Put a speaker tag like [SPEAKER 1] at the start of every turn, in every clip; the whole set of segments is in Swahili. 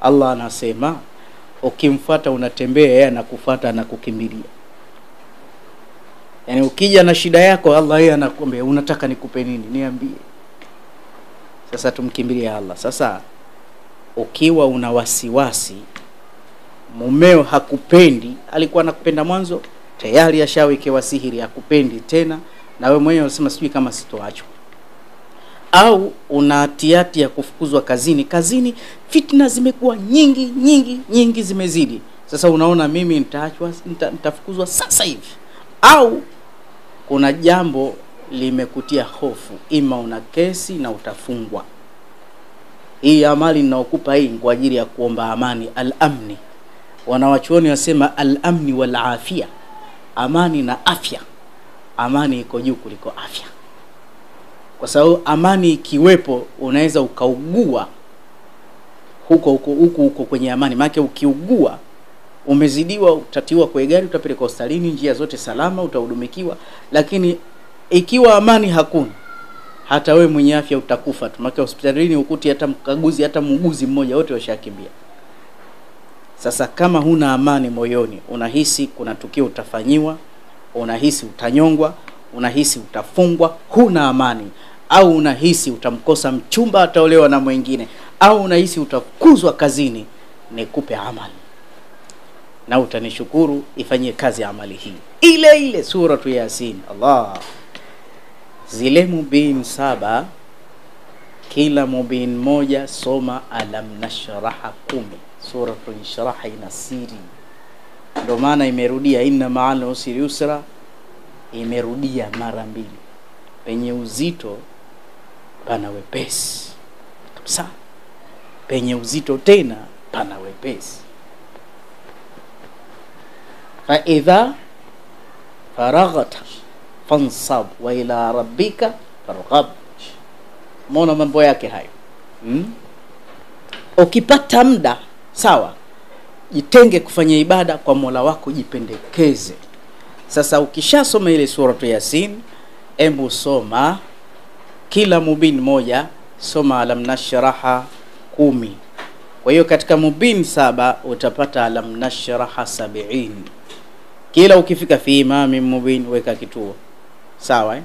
[SPEAKER 1] Allah anasema ukimfuata unatembea, yeye anakufuata na kukimbilia. Yani ukija na shida yako, Allah yeye anakuambia unataka nikupe nini, niambie. Sasa tumkimbilie Allah. Sasa ukiwa una wasiwasi mumeo hakupendi, alikuwa anakupenda mwanzo, tayari ashawekewa sihiri hakupendi tena, na wewe mwenyewe unasema sijui kama sitoachwa, au una hatiyati ya kufukuzwa kazini, fitna zimekuwa nyingi zimezidi. Sasa unaona mimi nitaachwa, nitafukuzwa sasa hivi, au kuna jambo limekutia hofu, ima una kesi na utafungwa. Hii amali ninaokupa hii kwa ajili ya kuomba amani, al-amni. Wanawachuoni wasema al-amni wal afia, amani na afya. Amani iko juu kuliko afya, kwa sababu amani ikiwepo unaweza ukaugua huko kwenye amani. Maana ukiugua umezidiwa, utatiwa kwa gari, utapelekwa hospitalini, njia zote salama, utahudumikiwa. Lakini ikiwa amani hakuna, hata wewe mwenye afya utakufa tu. Maana hospitalini ukuti hata mkaguzi, hata muuguzi mmoja, wote washakimbia. Sasa kama huna amani moyoni, unahisi kuna tukio utafanyiwa, unahisi utanyongwa, unahisi utafungwa, huna amani, au unahisi utamkosa mchumba ataolewa na mwingine, au unahisi utafukuzwa kazini, nikupe amali na utanishukuru. Ifanyie kazi amali hii ile suratu Yasin. Allah, zile mubin 7, kila mubin moja soma alam nashraha 10. Suratu Inshirah ina siri, ndio maana imerudia inna ma'al usri yusra, imerudia mara 2. Penye uzito pana wepesi kabisa, penye uzito tena pana wepesi. Fa idha faraghta fansab wa ila rabbika farghab. Mbona mambo yake hayo? Ukipata muda sawa, jitenge kufanya ibada kwa Mola wako, jipendekeze. Sasa ukishasoma ile suratu Yasin, embu soma kila mubin moja, soma alam nashraha 10. Kwa hiyo katika mubin 7 utapata alam nashraha 70. Kila ukifika fi imam mubin weka kituo. Sawa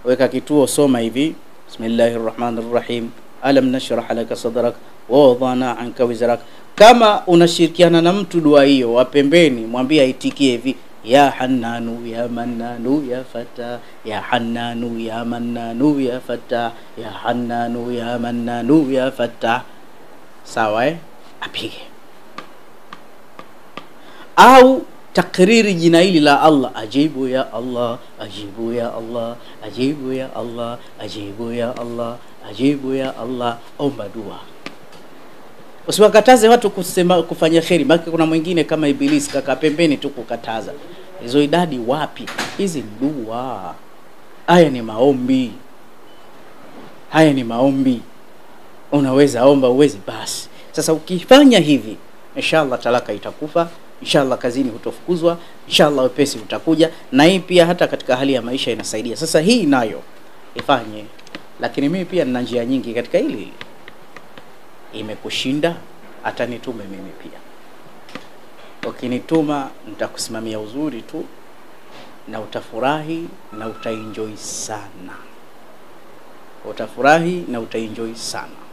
[SPEAKER 1] Weka kituo, soma hivi bismillahirrahmanirrahim, alam nashrah laka sadrak wa wadana anka wizrak. Kama unashirikiana na mtu dua hiyo, wa pembeni mwambie aitikie hivi: ya hannanu ya mannanu ya fata, ya hannanu ya mannanu ya fata, ya hannanu ya mannanu ya fata. Sawa apige. Au takriri jina hili la Allah: ajibu ya Allah, ajibu ya Allah, ajibu ya Allah, ajibu ya Allah, ajibu ya Allah. Omba dua. Usiwakataze watu kusema kufanya khairi, maana kuna mwingine kama Ibilisi kaka pembeni tu kukataza. Hizo idadi wapi? Hizi dua. Haya ni maombi. Haya ni maombi. Unaweza omba, uwezi basi. Sasa ukifanya hivi, inshallah talaka itakufa, inshallah kazini hutofukuzwa, inshallah wepesi utakuja. Na hii pia hata katika hali ya maisha inasaidia. Sasa hii nayo ifanye. Lakini mimi pia nina njia nyingi katika hili. Imekushinda, atanitume mimi pia. Ukinituma nitakusimamia uzuri tu, na utafurahi na utaenjoy sana. Utafurahi na utaenjoy sana.